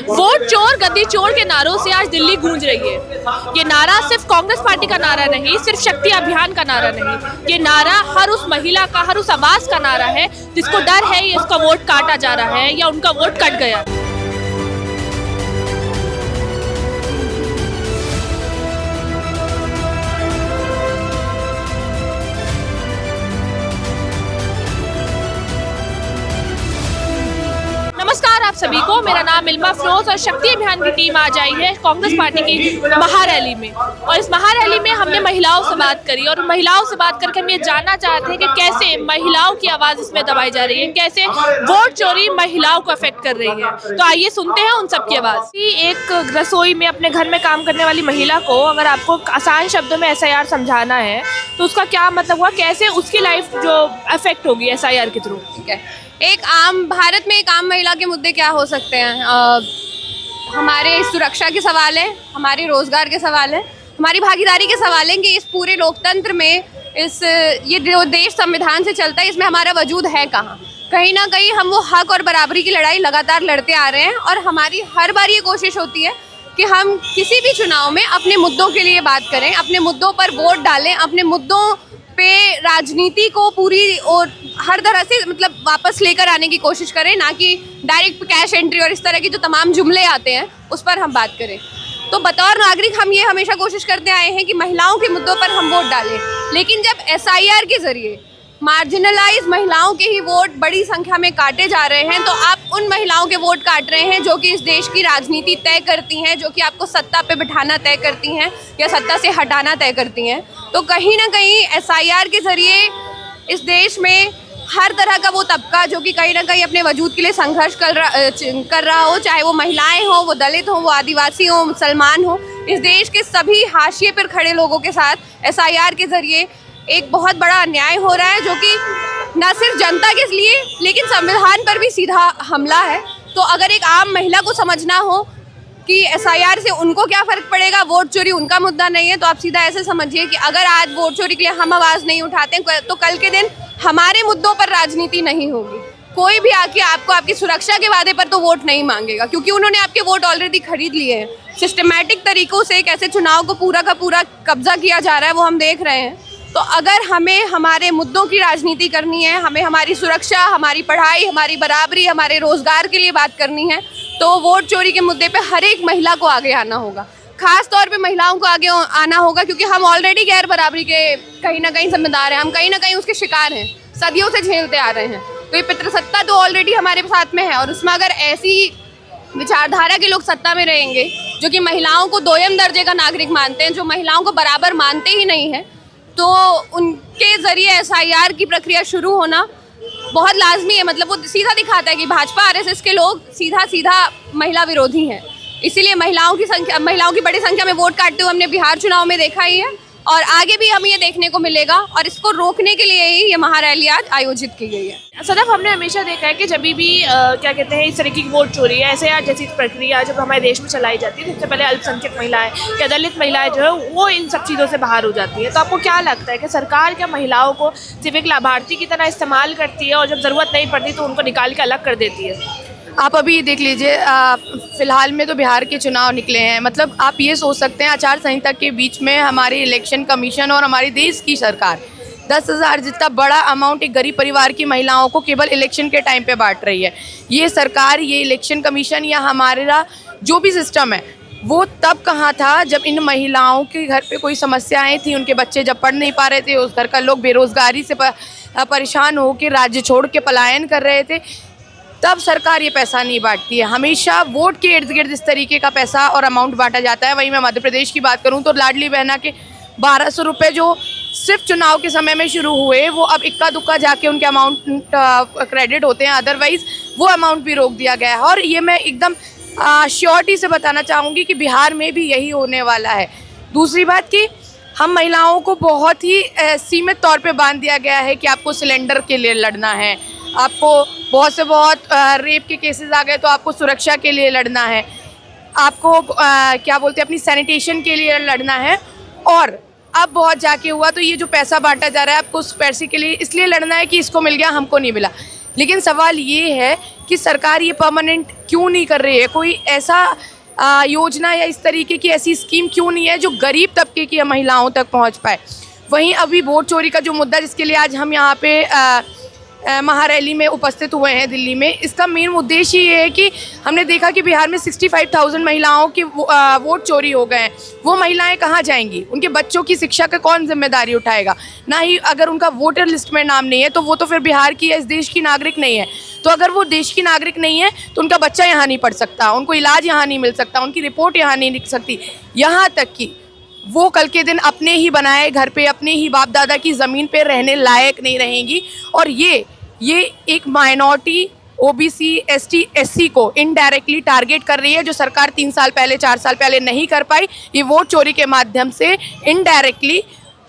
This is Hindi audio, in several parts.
वोट चोर गद्दी चोर के नारों से आज दिल्ली गूंज रही है। ये नारा सिर्फ कांग्रेस पार्टी का नारा नहीं, सिर्फ शक्ति अभियान का नारा नहीं, ये नारा हर उस महिला का, हर उस आवाज का नारा है जिसको डर है इसका वोट काटा जा रहा है या उनका वोट कट गया। नमस्कार आप सभी को, मेरा नाम इल्मा फिरोज और शक्ति अभियान की टीम आज आई है कांग्रेस पार्टी की महारैली में। और इस महारैली में हमने महिलाओं से बात करी और महिलाओं से बात करके हम ये जानना चाहते हैं कि कैसे महिलाओं की आवाज इसमें दबाई जा रही है, कैसे वोट चोरी महिलाओं को अफेक्ट कर रही है। तो आइए सुनते हैं उन सबकी आवाज। एक रसोई में अपने घर में काम करने वाली महिला को अगर आपको आसान शब्दों में SIR समझाना है तो उसका क्या मतलब हुआ, कैसे उसकी लाइफ जो अफेक्ट होगी SIR के थ्रू। ठीक है, भारत में एक आम महिला के मुद्दे क्या हो सकते हैं? हमारे सुरक्षा के सवाल है, हमारे रोजगार के सवाल है, हमारी भागीदारी के सवाल हैं कि इस पूरे लोकतंत्र में ये जो देश संविधान से चलता है इसमें हमारा वजूद है कहाँ। कहीं ना कहीं हम वो हक और बराबरी की लड़ाई लगातार लड़ते आ रहे हैं और हमारी हर बार ये कोशिश होती है कि हम किसी भी चुनाव में अपने मुद्दों के लिए बात करें, अपने मुद्दों पर वोट डालें, अपने मुद्दों पे राजनीति को पूरी और हर तरह से मतलब वापस लेकर आने की कोशिश करें, ना कि डायरेक्ट कैश एंट्री और इस तरह की जो तमाम जुमले आते हैं उस पर हम बात करें। तो बतौर नागरिक हम ये हमेशा कोशिश करते आए हैं कि महिलाओं के मुद्दों पर हम वोट डालें, लेकिन जब SIR के जरिए मार्जिनलाइज महिलाओं के ही वोट बड़ी संख्या में काटे जा रहे हैं तो आप उन महिलाओं के वोट काट रहे हैं जो कि इस देश की राजनीति तय करती हैं, जो कि आपको सत्ता पे बिठाना तय करती हैं या सत्ता से हटाना तय करती हैं। तो कहीं ना कहीं SIR के जरिए इस देश में हर तरह का वो तबका जो कि कहीं ना कहीं अपने वजूद के लिए संघर्ष कर रहा हो, चाहे वो महिलाएं हो, वो दलित हो, वो आदिवासी हो, मुसलमान हो, इस देश के सभी हाशिए पर खड़े लोगों के साथ SIR के जरिए एक बहुत बड़ा अन्याय हो रहा है जो कि न सिर्फ जनता के लिए लेकिन संविधान पर भी सीधा हमला है। तो अगर एक आम महिला को समझना हो कि SIR से उनको क्या फ़र्क पड़ेगा, वोट चोरी उनका मुद्दा नहीं है, तो आप सीधा ऐसे समझिए कि अगर आज वोट चोरी के लिए हम आवाज़ नहीं उठाते तो कल के दिन हमारे मुद्दों पर राजनीति नहीं होगी। कोई भी आके आपको आपकी सुरक्षा के वादे पर तो वोट नहीं मांगेगा क्योंकि उन्होंने आपके वोट ऑलरेडी खरीद लिए हैं। सिस्टमैटिक तरीक़ों से कैसे चुनाव को पूरा का पूरा कब्जा किया जा रहा है वो हम देख रहे हैं। तो अगर हमें हमारे मुद्दों की राजनीति करनी है, हमें हमारी सुरक्षा, हमारी पढ़ाई, हमारी बराबरी, हमारे रोजगार के लिए बात करनी है तो वोट चोरी के मुद्दे पे हर एक महिला को आगे आना होगा। खास तौर पे महिलाओं को आगे आना होगा क्योंकि हम ऑलरेडी गैर बराबरी के कहीं ना कहीं जिम्मेदार हैं, हम कहीं ना कहीं उसके शिकार हैं, सदियों से झेलते आ रहे हैं। तो ये पितृसत्ता तो ऑलरेडी हमारे साथ में है और उसमें अगर ऐसी विचारधारा के लोग सत्ता में रहेंगे जो कि महिलाओं को दोयम दर्जे का नागरिक मानते हैं, जो महिलाओं को बराबर मानते ही नहीं हैं, तो उनके ज़रिए SIR की प्रक्रिया शुरू होना बहुत लाजमी है। मतलब वो सीधा दिखाता है कि भाजपा RSS के लोग सीधा महिला विरोधी हैं। इसीलिए महिलाओं की बड़ी संख्या में वोट काटते हुए हमने बिहार चुनाव में देखा ही है और आगे भी हमें ये देखने को मिलेगा और इसको रोकने के लिए ही ये महारैली आज आयोजित की गई है। सदफ, हमने हमेशा देखा है कि जब भी क्या कहते हैं इस तरह की वोट चोरी है, SIR जैसी प्रक्रिया जब हमारे देश में चलाई जाती है सबसे पहले अल्पसंख्यक महिलाएं या दलित महिलाएं जो है वो इन सब चीज़ों से बाहर हो जाती है। तो आपको क्या लगता है कि सरकार क्या महिलाओं को सिर्फ एक लाभार्थी की तरह इस्तेमाल करती है और जब ज़रूरत नहीं पड़ती तो उनको निकाल के अलग कर देती है? आप अभी देख लीजिए, फ़िलहाल में तो बिहार के चुनाव निकले हैं। मतलब आप ये सोच सकते हैं आचार संहिता के बीच में हमारे इलेक्शन कमीशन और हमारे देश की सरकार 10,000 जितना बड़ा अमाउंट एक गरीब परिवार की महिलाओं को केवल इलेक्शन के टाइम पे बांट रही है। ये सरकार, ये इलेक्शन कमीशन या हमारा जो भी सिस्टम है वो तब कहाँ था जब इन महिलाओं के घर पे कोई समस्याएं थी, उनके बच्चे जब पढ़ नहीं पा रहे थे, उस घर का लोग बेरोज़गारी से परेशान हो के राज्य छोड़ के पलायन कर रहे थे, तब सरकार ये पैसा नहीं बांटती है। हमेशा वोट के इर्द गिर्द इस तरीके का पैसा और अमाउंट बांटा जाता है। वहीं मैं मध्य प्रदेश की बात करूं तो लाडली बहना के 1200 रुपये जो सिर्फ चुनाव के समय में शुरू हुए वो अब इक्का दुक्का जाके उनके अमाउंट क्रेडिट होते हैं, अदरवाइज़ वो अमाउंट भी रोक दिया गया है। और ये मैं एकदम श्योरिटी से बताना चाहूँगी कि बिहार में भी यही होने वाला है। दूसरी बात कि हम महिलाओं को बहुत ही सीमित तौर पे बांध दिया गया है कि आपको सिलेंडर के लिए लड़ना है, आपको बहुत से बहुत रेप के केसेस आ गए तो आपको सुरक्षा के लिए लड़ना है, आपको क्या बोलते हैं अपनी सैनिटेशन के लिए लड़ना है। और अब बहुत जाके हुआ तो ये जो पैसा बांटा जा रहा है आपको उस पैसे के लिए इसलिए लड़ना है कि इसको मिल गया हमको नहीं मिला। लेकिन सवाल ये है कि सरकार ये परमानेंट क्यों नहीं कर रही है, कोई ऐसा योजना या इस तरीके की ऐसी स्कीम क्यों नहीं है जो गरीब तबके की महिलाओं तक पहुंच पाए। वहीं अभी वोट चोरी का जो मुद्दा जिसके लिए आज हम यहाँ पे महारैली में उपस्थित हुए हैं दिल्ली में, इसका मेन उद्देश्य ये है कि हमने देखा कि बिहार में 65,000 महिलाओं के वोट चोरी हो गए हैं। वो महिलाएं कहाँ जाएंगी, उनके बच्चों की शिक्षा का कौन जिम्मेदारी उठाएगा, ना ही अगर उनका वोटर लिस्ट में नाम नहीं है तो वो तो फिर बिहार की या इस देश की नागरिक नहीं है। तो अगर वो देश की नागरिक नहीं है तो उनका बच्चा यहाँ नहीं पढ़ सकता, उनको इलाज यहाँ नहीं मिल सकता, उनकी रिपोर्ट यहाँ नहीं लिख सकती, यहाँ तक कि वो कल के दिन अपने ही बनाए घर पे अपने ही बाप दादा की ज़मीन पे रहने लायक नहीं रहेंगी। और ये एक माइनॉरिटी ओबीसी एसटी एससी को इनडायरेक्टली टारगेट कर रही है, जो सरकार 3 साल पहले 4 साल पहले नहीं कर पाई। ये वोट चोरी के माध्यम से इनडायरेक्टली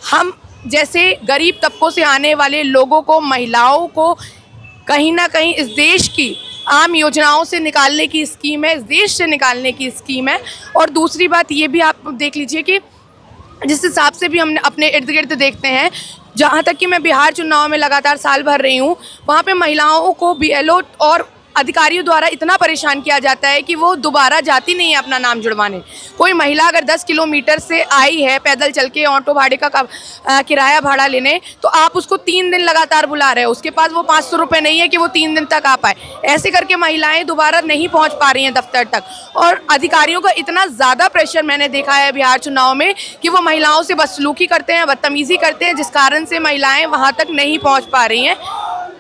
हम जैसे गरीब तबकों से आने वाले लोगों को, महिलाओं को कहीं ना कहीं इस देश की आम योजनाओं से निकालने की स्कीम है, इस देश से निकालने की स्कीम है। और दूसरी बात ये भी आप देख लीजिए कि जिस हिसाब से भी हमने अपने इर्द गिर्द देखते हैं, जहाँ तक कि मैं बिहार चुनाव में लगातार साल भर रही हूँ, वहाँ पे महिलाओं को बीएलओ और अधिकारियों द्वारा इतना परेशान किया जाता है कि वो दोबारा जाती नहीं है अपना नाम जुड़वाने। कोई महिला अगर 10 किलोमीटर से आई है पैदल चल के ऑटो भाड़े का किराया भाड़ा लेने, तो आप उसको 3 दिन लगातार बुला रहे हो, उसके पास वो 500 रुपये नहीं है कि वो 3 दिन तक आ पाए। ऐसे करके महिलाएं दोबारा नहीं पहुंच पा रही हैं दफ्तर तक। और अधिकारियों का इतना ज़्यादा प्रेशर मैंने देखा है बिहार चुनाव में कि वो महिलाओं से बदसलूकी करते हैं, बदतमीज़ी करते हैं, जिस कारण से महिलाएँ वहाँ तक नहीं पहुँच पा रही हैं।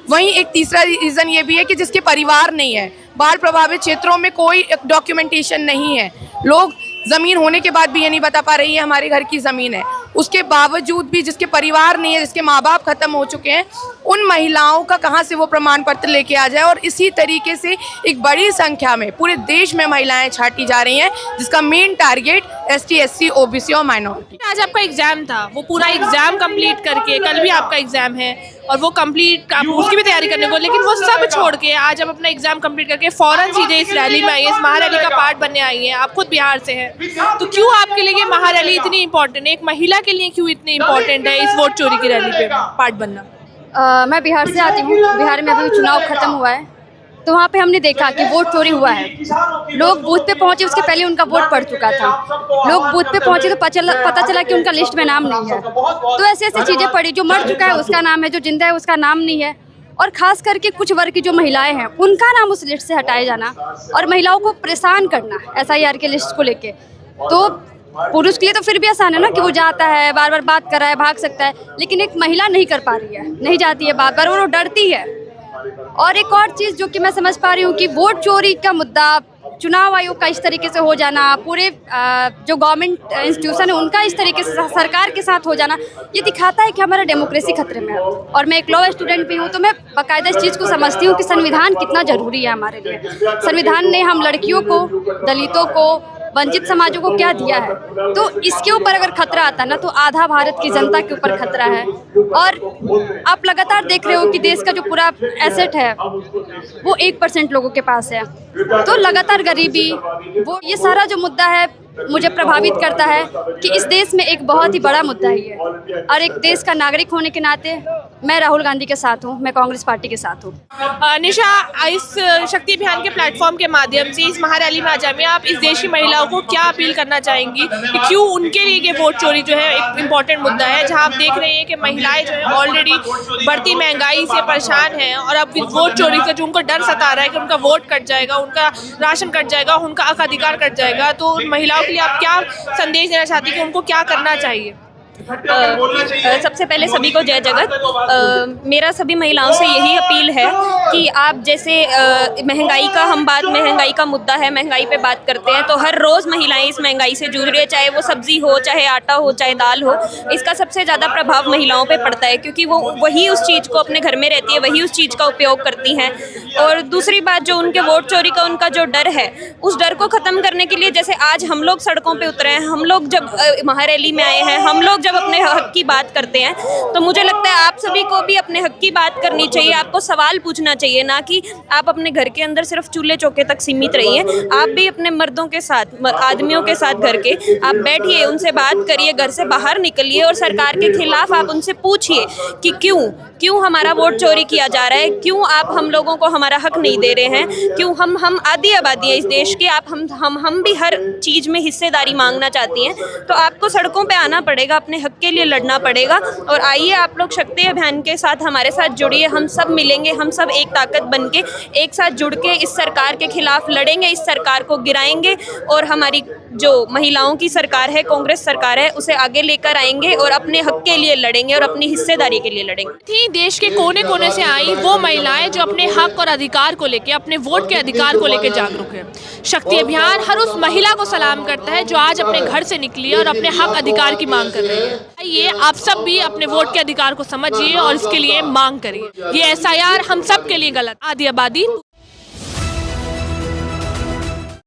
वहीं एक तीसरा रीज़न ये भी है कि जिसके परिवार नहीं है, बाढ़ प्रभावित क्षेत्रों में कोई डॉक्यूमेंटेशन नहीं है, लोग ज़मीन होने के बाद भी ये नहीं बता पा रही है हमारे घर की ज़मीन है, उसके बावजूद भी जिसके परिवार नहीं है, जिसके माँ बाप ख़त्म हो चुके हैं, उन महिलाओं का कहाँ से वो प्रमाण पत्र लेके आ जाए। और इसी तरीके से एक बड़ी संख्या में पूरे देश में महिलाएं छांटी जा रही हैं, जिसका main target ST SC OBC और माइनॉरिटी। आज आपका एग्जाम था, वो पूरा एग्जाम कंप्लीट करके, कल भी आपका एग्जाम है और वो कंप्लीट उसकी भी तैयारी करने को, लेकिन वो सब छोड़ के आज आप अपना एग्जाम कंप्लीट करके फौरन सीधे इस रैली में आई है, इस महारैली का पार्ट बनने आई है। आप खुद बिहार से हैं, तो क्यों आपके लिए ये महारैली इतनी इंपॉर्टेंट है, एक महिला के लिए क्यों इतनी इंपॉर्टेंट है इस वोट चोरी की रैली पे पार्ट बनना? मैं बिहार से आती हूँ। बिहार में अभी चुनाव खत्म हुआ है, तो वहाँ पे हमने देखा कि वोट चोरी हुआ है। लोग बूथ पे पहुँचे, उसके पहले उनका वोट पड़ चुका था। लोग बूथ पे पहुँचे तो पता चला कि उनका लिस्ट में नाम नहीं है। तो ऐसी ऐसी चीज़ें पड़ी, जो मर चुका है उसका नाम है, जो जिंदा है उसका नाम नहीं है। और ख़ास करके कुछ वर्ग की जो महिलाएं हैं उनका नाम उस लिस्ट से हटाए जाना और महिलाओं को परेशान करना SIR के लिस्ट को लेके। तो पुरुष के लिए तो फिर भी आसान है ना कि वो जाता है, बार बार बात कर रहा है, भाग सकता है, लेकिन एक महिला नहीं कर पा रही है, नहीं जाती है बार बार, वो डरती है। और एक और चीज़ जो कि मैं समझ पा रही हूँ कि वोट चोरी का मुद्दा, चुनाव आयोग का इस तरीके से हो जाना, पूरे जो गवर्नमेंट इंस्टीट्यूशन है उनका इस तरीके से सरकार के साथ हो जाना, ये दिखाता है कि हमारा डेमोक्रेसी खतरे में है। और मैं एक लॉ स्टूडेंट भी हूँ, तो मैं बाकायदा इस चीज़ को समझती हूँ कि संविधान कितना ज़रूरी है हमारे लिए। संविधान ने हम लड़कियों को, दलितों को, वंचित समाजों को क्या दिया है, तो इसके ऊपर अगर खतरा आता है ना, तो आधा भारत की जनता के ऊपर खतरा है। और आप लगातार देख रहे हो कि देश का जो पूरा एसेट है वो 1% लोगों के पास है। तो लगातार गरीबी, वो ये सारा जो मुद्दा है मुझे प्रभावित करता है कि इस देश में एक बहुत ही बड़ा मुद्दा है ये। और एक देश का नागरिक होने के नाते मैं राहुल गांधी के साथ हूँ, मैं कांग्रेस पार्टी के साथ हूँ। निशा, इस शक्ति अभियान के प्लेटफॉर्म के माध्यम से इस महारैली में आ जाए, आप इस देश की महिलाओं को क्या अपील करना चाहेंगी कि क्यों उनके लिए ये वोट चोरी जो है एक इम्पॉर्टेंट मुद्दा है, जहां आप देख रहे हैं कि महिलाएं जो है ऑलरेडी बढ़ती महंगाई से परेशान हैं और अब वोट चोरी से जो उनको डर सता रहा है कि उनका वोट कट जाएगा, उनका राशन कट जाएगा, उनका हक अधिकार कट जाएगा, तो महिलाओं के लिए आप क्या संदेश देना चाहती हैं कि उनको क्या करना चाहिए? सबसे पहले सभी को जय जगत। मेरा सभी महिलाओं से यही अपील है कि आप जैसे महंगाई का मुद्दा है, महंगाई पे बात करते हैं, तो हर रोज़ महिलाएं इस महंगाई से जूझ रही है, चाहे वो सब्जी हो, चाहे आटा हो, चाहे दाल हो। इसका सबसे ज़्यादा प्रभाव महिलाओं पे पड़ता है, क्योंकि वो वही उस चीज़ को अपने घर में रहती है, वही उस चीज़ का उपयोग करती हैं। और दूसरी बात, जो उनके वोट चोरी का उनका जो डर है, उस डर को ख़त्म करने के लिए जैसे आज हम लोग सड़कों पर उतरे हैं, हम लोग जब महारैली में आए हैं, हम लोग जब अपने हक की बात करते हैं, तो मुझे लगता लगता है आप सभी को भी अपने हक की बात करनी चाहिए, आपको सवाल पूछना चाहिए, ना कि आप अपने घर के अंदर सिर्फ चूल्हे चौके तक सीमित रहिए। आप भी अपने मर्दों के साथ, आदमियों के साथ घर के आप बैठिए, उनसे बात करिए, घर से बाहर निकलिए और सरकार के खिलाफ आप उनसे पूछिए कि क्यों हमारा वोट चोरी किया जा रहा है, क्यों आप हम लोगों को हमारा हक नहीं दे रहे हैं, क्यों हम आधी आबादी है इस देश की, आप हम भी हर चीज में हिस्सेदारी मांगना चाहती हैं। तो आपको सड़कों पे आना पड़ेगा, अपने हक के लिए लड़ना पड़ेगा। और आइए आप लोग शक्ति अभियान के साथ हमारे साथ जुड़िए, हम सब मिलेंगे, हम सब एक ताकत बन के एक साथ जुड़ के इस सरकार के खिलाफ लड़ेंगे, इस सरकार को गिराएंगे और हमारी जो महिलाओं की सरकार है, कांग्रेस सरकार है, उसे आगे लेकर आएंगे और अपने हक के लिए लड़ेंगे और अपनी हिस्सेदारी के लिए लड़ेंगे। थी देश के कोने कोने से आई वो महिलाएं जो अपने हक और अधिकार को लेके, अपने वोट के अधिकार को लेके जागरूक है। शक्ति अभियान हर उस महिला को सलाम करता है जो आज अपने घर से निकली है और अपने हक अधिकार की मांग कर रही है। आइए आप सब भी अपने वोट के अधिकार को समझिए और इसके लिए मांग करिए। ये SIR हम सब के लिए गलत। आधी आबादी